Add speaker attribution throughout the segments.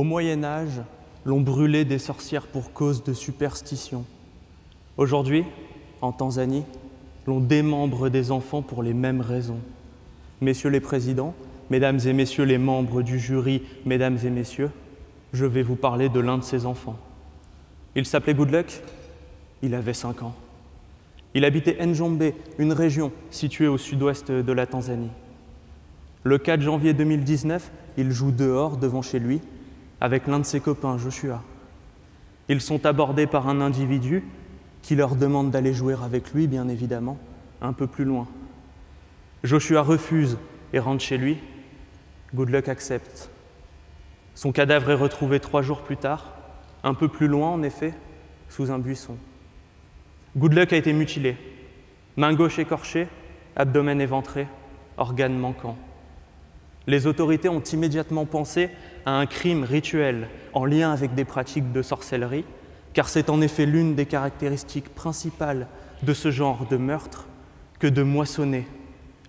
Speaker 1: Au Moyen-Âge, l'on brûlait des sorcières pour cause de superstition. Aujourd'hui, en Tanzanie, l'on démembre des enfants pour les mêmes raisons. Messieurs les présidents, mesdames et messieurs les membres du jury, mesdames et messieurs, je vais vous parler de l'un de ces enfants. Il s'appelait Good Luck, il avait 5 ans. Il habitait Njombe, une région située au sud-ouest de la Tanzanie. Le 4 janvier 2019, il joue dehors devant chez lui avec l'un de ses copains, Joshua. Ils sont abordés par un individu qui leur demande d'aller jouer avec lui, bien évidemment, un peu plus loin. Joshua refuse et rentre chez lui. Good Luck accepte. Son cadavre est retrouvé 3 jours plus tard, un peu plus loin en effet, sous un buisson. Good Luck a été mutilé, main gauche écorchée, abdomen éventré, organes manquants. Les autorités ont immédiatement pensé à un crime rituel en lien avec des pratiques de sorcellerie, car c'est en effet l'une des caractéristiques principales de ce genre de meurtre que de moissonner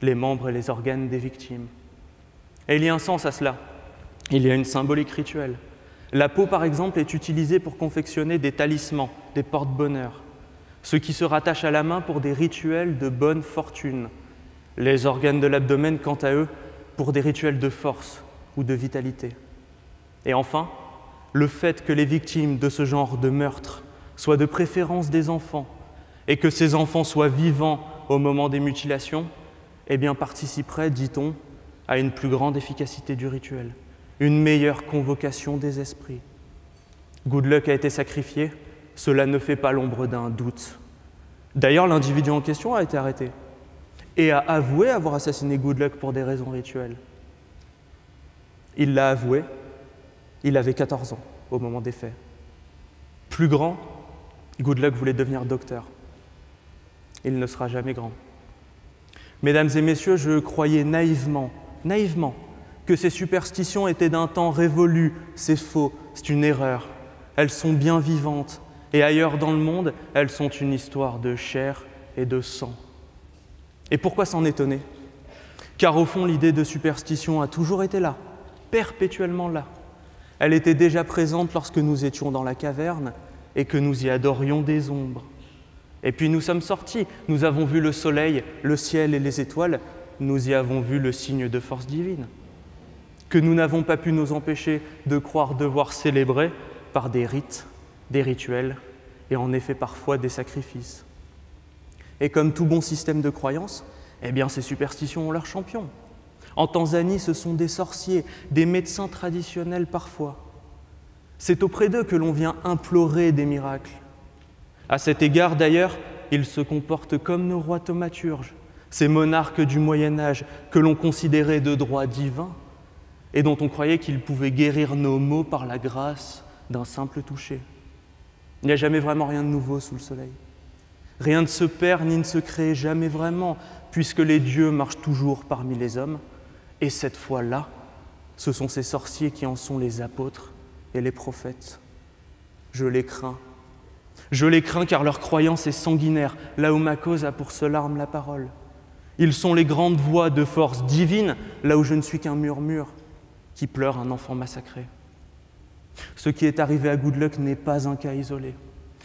Speaker 1: les membres et les organes des victimes. Et il y a un sens à cela, il y a une symbolique rituelle. La peau, par exemple, est utilisée pour confectionner des talismans, des porte-bonheur, ce qui se rattache à la main pour des rituels de bonne fortune. Les organes de l'abdomen, quant à eux, pour des rituels de force ou de vitalité. Et enfin, le fait que les victimes de ce genre de meurtre soient de préférence des enfants et que ces enfants soient vivants au moment des mutilations, eh bien participerait, dit-on, à une plus grande efficacité du rituel, une meilleure convocation des esprits. Good Luck a été sacrifié, cela ne fait pas l'ombre d'un doute. D'ailleurs, l'individu en question a été arrêté et a avoué avoir assassiné Good Luck pour des raisons rituelles. Il l'a avoué, il avait 14 ans au moment des faits. Plus grand, Good Luck voulait devenir docteur. Il ne sera jamais grand. Mesdames et messieurs, je croyais naïvement, que ces superstitions étaient d'un temps révolu. C'est faux, c'est une erreur. Elles sont bien vivantes, et ailleurs dans le monde, elles sont une histoire de chair et de sang. Et pourquoi s'en étonner? Car au fond, l'idée de superstition a toujours été là, perpétuellement là. Elle était déjà présente lorsque nous étions dans la caverne et que nous y adorions des ombres. Et puis nous sommes sortis, nous avons vu le soleil, le ciel et les étoiles, nous y avons vu le signe de force divine, que nous n'avons pas pu nous empêcher de croire devoir célébrer par des rites, des rituels et en effet parfois des sacrifices. Et comme tout bon système de croyance, eh bien ces superstitions ont leurs champions. En Tanzanie, ce sont des sorciers, des médecins traditionnels parfois. C'est auprès d'eux que l'on vient implorer des miracles. À cet égard, d'ailleurs, ils se comportent comme nos rois thaumaturges, ces monarques du Moyen-Âge que l'on considérait de droit divin et dont on croyait qu'ils pouvaient guérir nos maux par la grâce d'un simple toucher. Il n'y a jamais vraiment rien de nouveau sous le soleil. Rien ne se perd ni ne se crée jamais vraiment, puisque les dieux marchent toujours parmi les hommes. Et cette fois-là, ce sont ces sorciers qui en sont les apôtres et les prophètes. Je les crains. Je les crains car leur croyance est sanguinaire, là où ma cause a pour seule arme la parole. Ils sont les grandes voix de force divine, là où je ne suis qu'un murmure qui pleure un enfant massacré. Ce qui est arrivé à Good Luck n'est pas un cas isolé.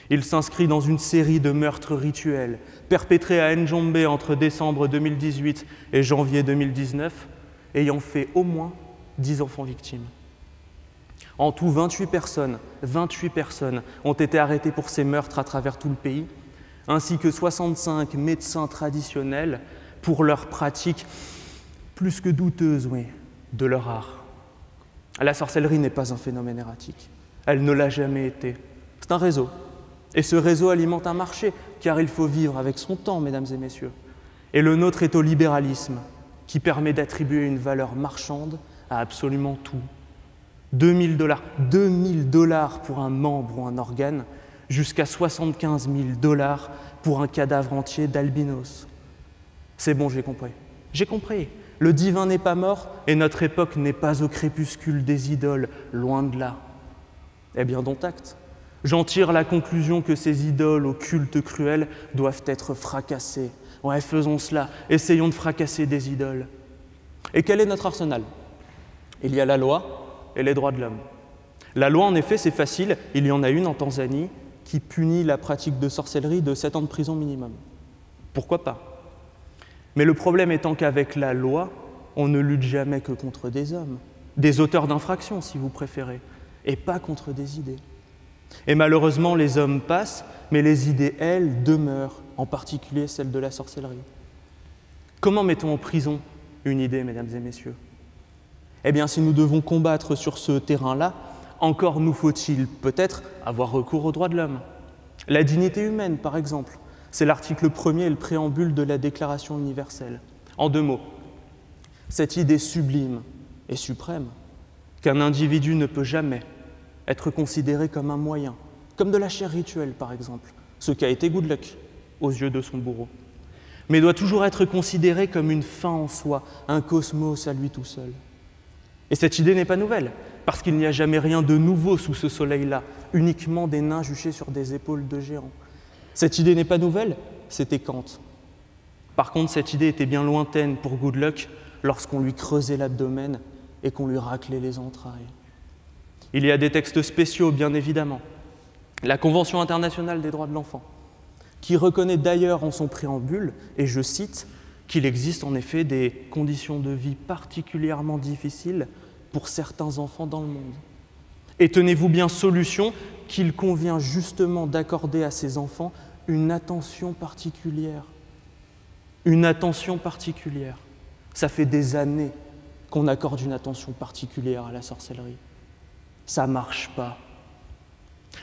Speaker 1: Il s'inscrit dans une série de meurtres rituels perpétrés à Njombe entre décembre 2018 et janvier 2019, ayant fait au moins 10 enfants victimes. En tout, 28 personnes ont été arrêtées pour ces meurtres à travers tout le pays, ainsi que 65 médecins traditionnels pour leurs pratiques plus que douteuses, de leur art. La sorcellerie n'est pas un phénomène erratique. Elle ne l'a jamais été. C'est un réseau. Et ce réseau alimente un marché, car il faut vivre avec son temps, mesdames et messieurs. Et le nôtre est au libéralisme, qui permet d'attribuer une valeur marchande à absolument tout. 2000 $ pour un membre ou un organe, jusqu'à 75 000 $ pour un cadavre entier d'albinos. C'est bon, j'ai compris. J'ai compris. Le divin n'est pas mort et notre époque n'est pas au crépuscule des idoles, loin de là. Eh bien, dont acte. J'en tire la conclusion que ces idoles au culte cruel doivent être fracassées. Ouais, faisons cela, essayons de fracasser des idoles. Et quel est notre arsenal? Il y a la loi et les droits de l'homme. La loi, en effet, c'est facile, il y en a une en Tanzanie qui punit la pratique de sorcellerie de 7 ans de prison minimum. Pourquoi pas? Mais le problème étant qu'avec la loi, on ne lutte jamais que contre des hommes, des auteurs d'infractions si vous préférez, et pas contre des idées. Et malheureusement, les hommes passent, mais les idées, elles, demeurent, en particulier celle de la sorcellerie. Comment mettons en prison une idée, mesdames et messieurs? Eh bien, si nous devons combattre sur ce terrain-là, encore nous faut-il peut-être avoir recours aux droits de l'homme. La dignité humaine, par exemple, c'est l'article 1er et le préambule de la Déclaration universelle. En 2 mots, cette idée sublime et suprême qu'un individu ne peut jamais être considéré comme un moyen, comme de la chair rituelle, par exemple, ce qu'a été Good Luck aux yeux de son bourreau, mais doit toujours être considéré comme une fin en soi, un cosmos à lui tout seul. Et cette idée n'est pas nouvelle, parce qu'il n'y a jamais rien de nouveau sous ce soleil-là, uniquement des nains juchés sur des épaules de géants. Cette idée n'est pas nouvelle, c'était Kant. Par contre, cette idée était bien lointaine pour Good Luck lorsqu'on lui creusait l'abdomen et qu'on lui raclait les entrailles. Il y a des textes spéciaux, bien évidemment. La Convention internationale des droits de l'enfant, qui reconnaît d'ailleurs en son préambule, et je cite, qu'il existe en effet des conditions de vie particulièrement difficiles pour certains enfants dans le monde. Et tenez-vous bien, solution qu'il convient justement d'accorder à ces enfants une attention particulière. Une attention particulière. Ça fait des années qu'on accorde une attention particulière à la sorcellerie. Ça ne marche pas.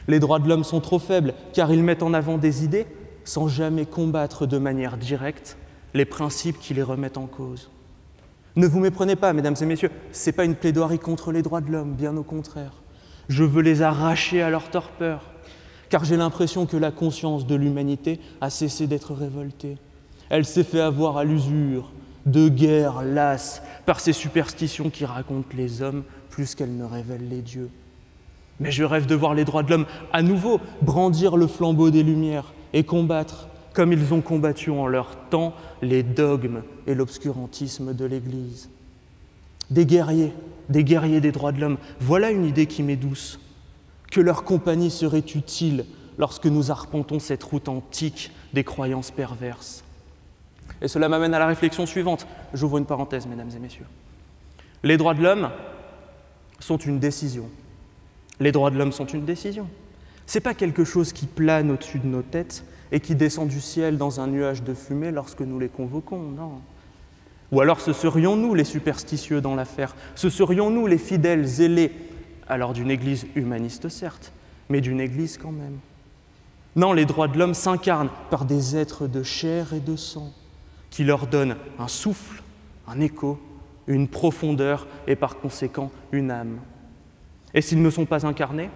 Speaker 1: Les droits de l'homme sont trop faibles car ils mettent en avant des idées sans jamais combattre de manière directe les principes qui les remettent en cause. Ne vous méprenez pas, mesdames et messieurs, ce n'est pas une plaidoirie contre les droits de l'homme, bien au contraire. Je veux les arracher à leur torpeur, car j'ai l'impression que la conscience de l'humanité a cessé d'être révoltée. Elle s'est fait avoir à l'usure, de guerre lasse, par ces superstitions qui racontent les hommes plus qu'elles ne révèlent les dieux. Mais je rêve de voir les droits de l'homme à nouveau brandir le flambeau des Lumières et combattre, comme ils ont combattu en leur temps, les dogmes et l'obscurantisme de l'Église. Des guerriers des droits de l'homme, voilà une idée qui m'est douce. Que leur compagnie serait utile lorsque nous arpentons cette route antique des croyances perverses. Et cela m'amène à la réflexion suivante. J'ouvre une parenthèse, mesdames et messieurs. Les droits de l'homme sont une décision. Les droits de l'homme sont une décision. Ce n'est pas quelque chose qui plane au-dessus de nos têtes et qui descend du ciel dans un nuage de fumée lorsque nous les convoquons, non. Ou alors ce serions nous les superstitieux dans l'affaire, ce serions nous les fidèles zélés, alors d'une église humaniste certes, mais d'une église quand même. Non, les droits de l'homme s'incarnent par des êtres de chair et de sang, qui leur donnent un souffle, un écho, une profondeur et par conséquent une âme. Et s'ils ne sont pas incarnés,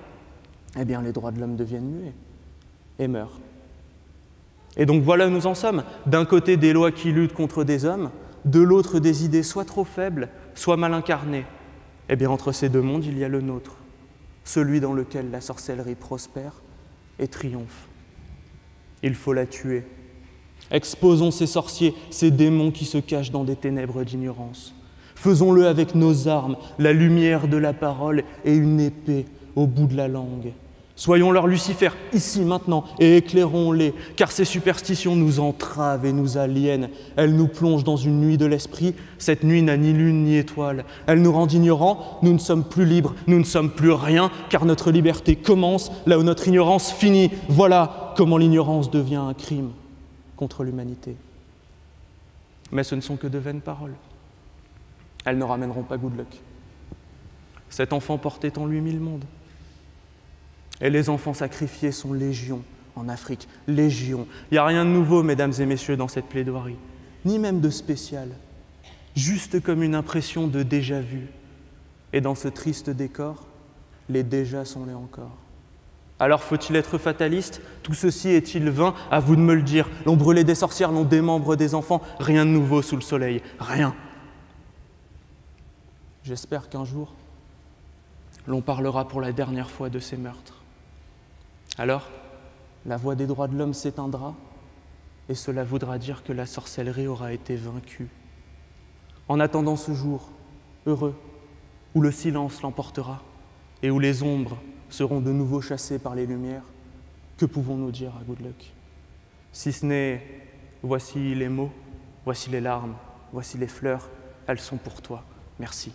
Speaker 1: eh bien les droits de l'homme deviennent muets et meurent. Et donc voilà où nous en sommes. D'un côté des lois qui luttent contre des hommes, de l'autre des idées soit trop faibles, soit mal incarnées. Eh bien entre ces deux mondes, il y a le nôtre, celui dans lequel la sorcellerie prospère et triomphe. Il faut la tuer. Exposons ces sorciers, ces démons qui se cachent dans des ténèbres d'ignorance. Faisons-le avec nos armes, la lumière de la parole et une épée au bout de la langue. Soyons leur Lucifer, ici, maintenant, et éclairons-les, car ces superstitions nous entravent et nous aliènent. Elles nous plongent dans une nuit de l'esprit. Cette nuit n'a ni lune ni étoile. Elles nous rendent ignorants. Nous ne sommes plus libres, nous ne sommes plus rien, car notre liberté commence là où notre ignorance finit. Voilà comment l'ignorance devient un crime contre l'humanité. Mais ce ne sont que de vaines paroles. Elles ne ramèneront pas Good Luck. Cet enfant portait en lui 1000 mondes. Et les enfants sacrifiés sont légion en Afrique, légion. Il n'y a rien de nouveau, mesdames et messieurs, dans cette plaidoirie, ni même de spécial, juste comme une impression de déjà-vu. Et dans ce triste décor, les déjà sont les encore. Alors faut-il être fataliste? Tout ceci est-il vain? À vous de me le dire. L'on brûlait des sorcières, l'on démembre des enfants, rien de nouveau sous le soleil, rien. J'espère qu'un jour, l'on parlera pour la dernière fois de ces meurtres. Alors, la voix des droits de l'homme s'éteindra, et cela voudra dire que la sorcellerie aura été vaincue. En attendant ce jour heureux, où le silence l'emportera, et où les ombres seront de nouveau chassées par les lumières, que pouvons-nous dire à Good Luck? Si ce n'est « voici les mots, voici les larmes, voici les fleurs, elles sont pour toi, merci ».